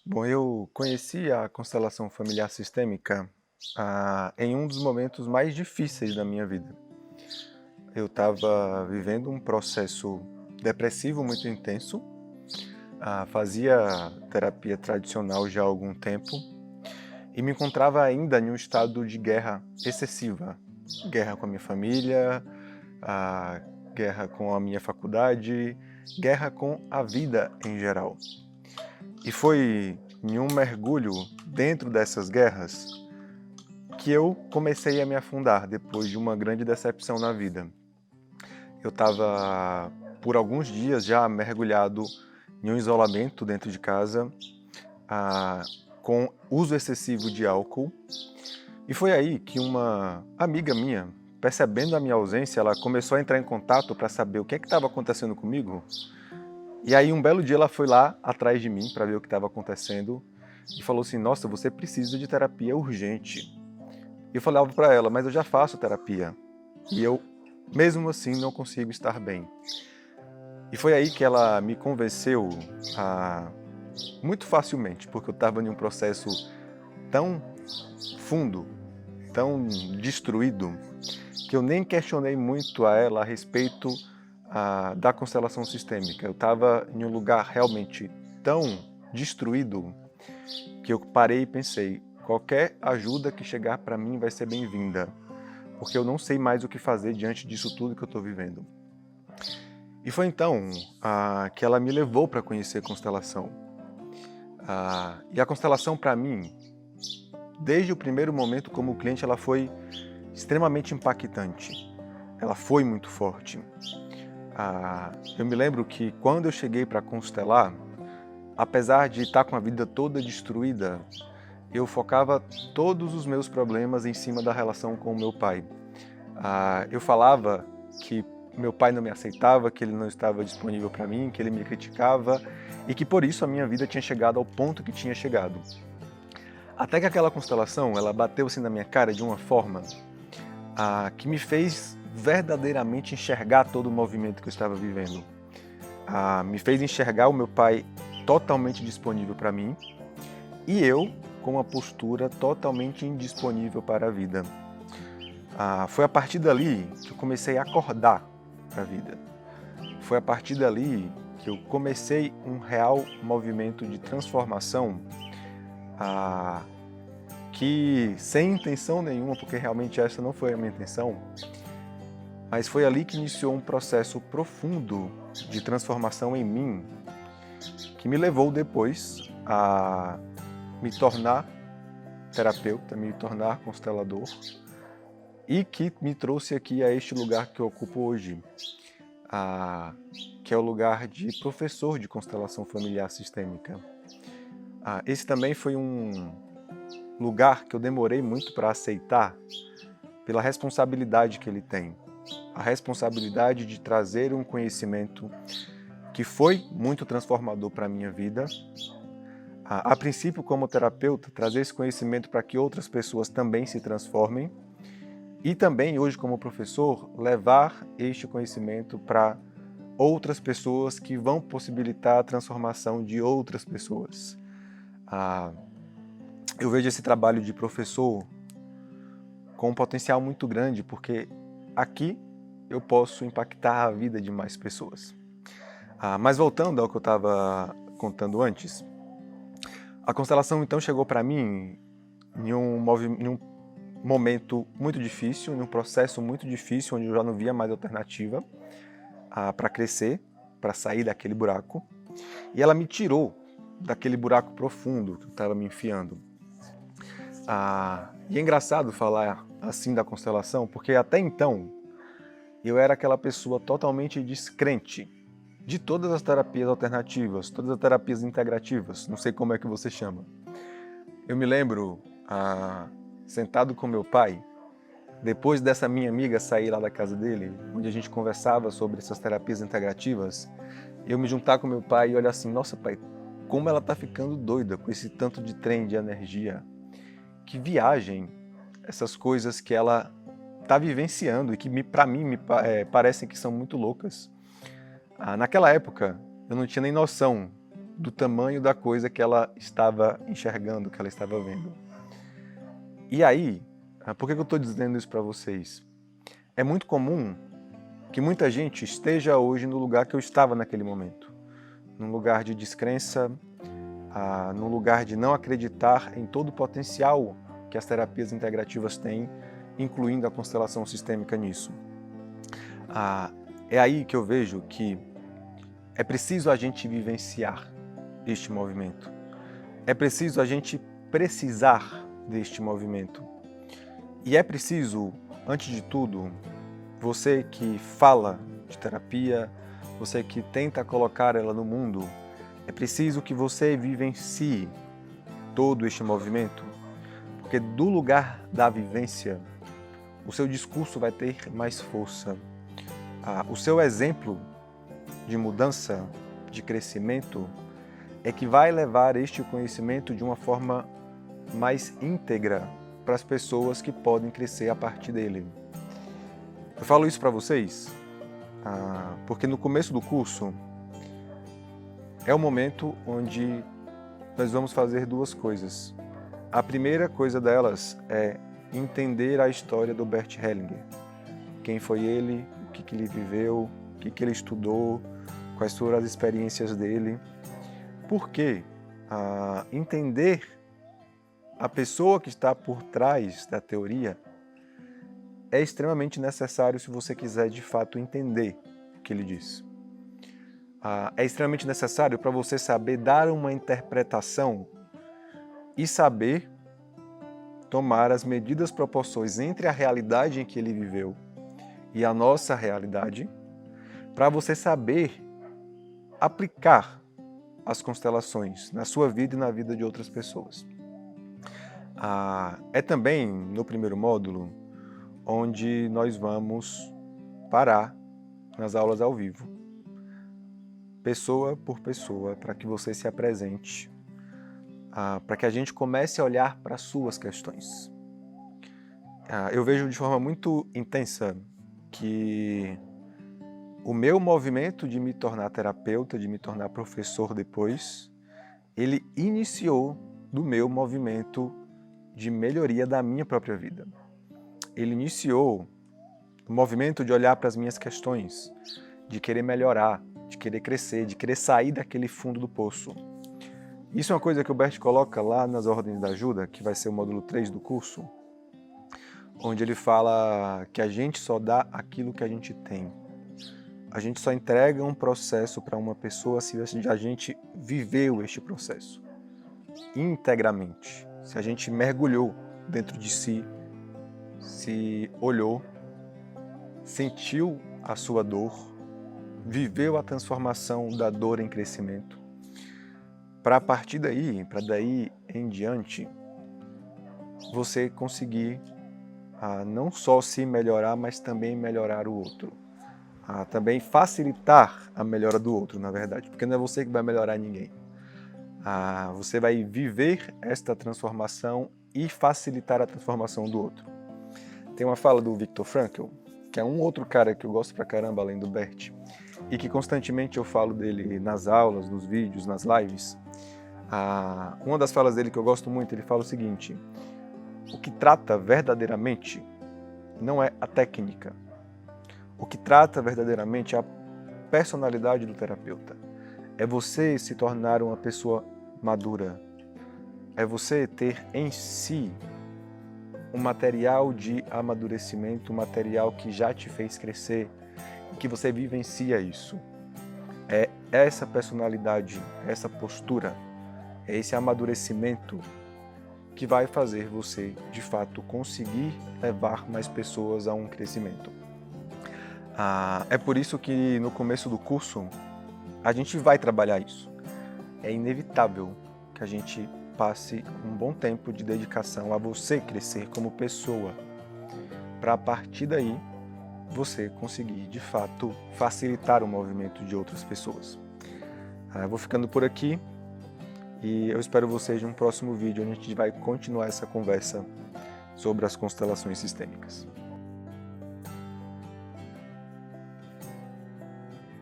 Bom, eu conheci a constelação familiar sistêmica em um dos momentos mais difíceis da minha vida. Eu estava vivendo um processo depressivo muito intenso, fazia terapia tradicional já há algum tempo e me encontrava ainda em um estado de guerra excessiva. Guerra com a minha família, a guerra com a minha faculdade, guerra com a vida em geral. E foi em um mergulho dentro dessas guerras que eu comecei a me afundar depois de uma grande decepção na vida. Eu estava por alguns dias já mergulhado em um isolamento dentro de casa, ah, com uso excessivo de álcool. E foi aí que uma amiga minha, percebendo a minha ausência, ela começou a entrar em contato para saber o que estava acontecendo comigo. E aí um belo dia ela foi lá atrás de mim para ver o que estava acontecendo e falou assim: "Nossa, você precisa de terapia urgente". E eu falava para ela: "Mas eu já faço terapia e eu mesmo assim não consigo estar bem". E foi aí que ela me convenceu muito facilmente, porque eu estava em um processo tão fundo, tão destruído, que eu nem questionei muito a ela a respeito da constelação sistêmica. Eu estava em um lugar realmente tão destruído que eu parei e pensei: qualquer ajuda que chegar para mim vai ser bem-vinda, porque eu não sei mais o que fazer diante disso tudo que eu estou vivendo. E foi então que ela me levou para conhecer a constelação. E a constelação, para mim, desde o primeiro momento como cliente, ela foi extremamente impactante. Ela foi muito forte. Eu me lembro que quando eu cheguei para constelar, apesar de estar com a vida toda destruída, eu focava todos os meus problemas em cima da relação com o meu pai. Eu falava que meu pai não me aceitava, que ele não estava disponível para mim, que ele me criticava e que por isso a minha vida tinha chegado ao ponto que tinha chegado. Até que aquela constelação, ela bateu assim na minha cara de uma forma que me fez verdadeiramente enxergar todo o movimento que eu estava vivendo. Me fez enxergar o meu pai totalmente disponível para mim e eu com uma postura totalmente indisponível para a vida. Foi a partir dali que eu comecei a acordar para a vida. Foi a partir dali que eu comecei um real movimento de transformação, que sem intenção nenhuma, porque realmente essa não foi a minha intenção, mas foi ali que iniciou um processo profundo de transformação em mim, que me levou depois a me tornar terapeuta, me tornar constelador, e que me trouxe aqui a este lugar que eu ocupo hoje, que é o lugar de professor de constelação familiar sistêmica. Esse também foi um lugar que eu demorei muito para aceitar, pela responsabilidade que ele tem. A responsabilidade de trazer um conhecimento que foi muito transformador para a minha vida. A princípio, como terapeuta, trazer esse conhecimento para que outras pessoas também se transformem. E também, hoje, como professor, levar este conhecimento para outras pessoas que vão possibilitar a transformação de outras pessoas. Eu vejo esse trabalho de professor com um potencial muito grande, porque aqui eu posso impactar a vida de mais pessoas. Mas voltando ao que eu estava contando antes, a constelação então chegou para mim em um momento muito difícil, em um processo muito difícil, onde eu já não via mais alternativa para crescer, para sair daquele buraco. E ela me tirou daquele buraco profundo que eu estava me enfiando. E é engraçado falar assim da constelação, porque até então eu era aquela pessoa totalmente descrente de todas as terapias alternativas, todas as terapias integrativas, não sei como é que você chama. Eu me lembro, sentado com meu pai, depois dessa minha amiga sair lá da casa dele, onde a gente conversava sobre essas terapias integrativas, eu me juntar com meu pai e olhar assim: nossa, pai, como ela tá ficando doida com esse tanto de trem de energia. Que viagem essas coisas que ela tá vivenciando e que para mim parecem que são muito loucas. Naquela época, eu não tinha nem noção do tamanho da coisa que ela estava enxergando, que ela estava vendo. E aí, por que eu estou dizendo isso para vocês? É muito comum que muita gente esteja hoje no lugar que eu estava naquele momento. Num lugar de descrença, num lugar de não acreditar em todo o potencial que as terapias integrativas têm, incluindo a constelação sistêmica nisso. É aí que eu vejo que é preciso a gente vivenciar este movimento. É preciso a gente precisar deste movimento. E é preciso, antes de tudo, você que fala de terapia, você que tenta colocar ela no mundo, é preciso que você vivencie todo este movimento, porque do lugar da vivência, o seu discurso vai ter mais força. O seu exemplo de mudança, de crescimento, é que vai levar este conhecimento de uma forma mais íntegra para as pessoas que podem crescer a partir dele. Eu falo isso para vocês porque no começo do curso é o momento onde nós vamos fazer duas coisas. A primeira coisa delas é entender a história do Bert Hellinger. Quem foi ele, o que ele viveu, o que ele estudou, quais foram as experiências dele. Porque entender a pessoa que está por trás da teoria é extremamente necessário se você quiser de fato entender o que ele diz. É extremamente necessário para você saber dar uma interpretação e saber tomar as medidas proporções entre a realidade em que ele viveu e a nossa realidade, para você saber aplicar as constelações na sua vida e na vida de outras pessoas. É também, no primeiro módulo, onde nós vamos parar nas aulas ao vivo, pessoa por pessoa, para que você se apresente, para que a gente comece a olhar para as suas questões. Eu vejo de forma muito intensa que o meu movimento de me tornar terapeuta, de me tornar professor depois, ele iniciou do meu movimento de melhoria da minha própria vida. Ele iniciou o movimento de olhar para as minhas questões, de querer melhorar, de querer crescer, de querer sair daquele fundo do poço. Isso é uma coisa que o Bert coloca lá nas Ordens da Ajuda, que vai ser o módulo 3 do curso, onde ele fala que a gente só dá aquilo que a gente tem. A gente só entrega um processo para uma pessoa se a gente viveu este processo integramente, se a gente mergulhou dentro de si, se olhou, sentiu a sua dor, viveu a transformação da dor em crescimento, para a partir daí, para daí em diante, você conseguir não só se melhorar, mas também melhorar o outro. Também facilitar a melhora do outro, na verdade, porque não é você que vai melhorar ninguém. Você vai viver esta transformação e facilitar a transformação do outro. Tem uma fala do Viktor Frankl, que é um outro cara que eu gosto pra caramba, além do Bert, e que constantemente eu falo dele nas aulas, nos vídeos, nas lives. Uma das falas dele que eu gosto muito, ele fala o seguinte: o que trata verdadeiramente não é a técnica. O que trata verdadeiramente é a personalidade do terapeuta. É você se tornar uma pessoa madura. É você ter em si um material de amadurecimento, um material que já te fez crescer, e que você vivencia isso. É essa personalidade, essa postura, é esse amadurecimento que vai fazer você, de fato, conseguir levar mais pessoas a um crescimento. É por isso que no começo do curso a gente vai trabalhar isso. É inevitável que a gente passe um bom tempo de dedicação a você crescer como pessoa, para a partir daí você conseguir, de fato, facilitar o movimento de outras pessoas. Eu vou ficando por aqui e eu espero vocês num próximo vídeo onde a gente vai continuar essa conversa sobre as constelações sistêmicas.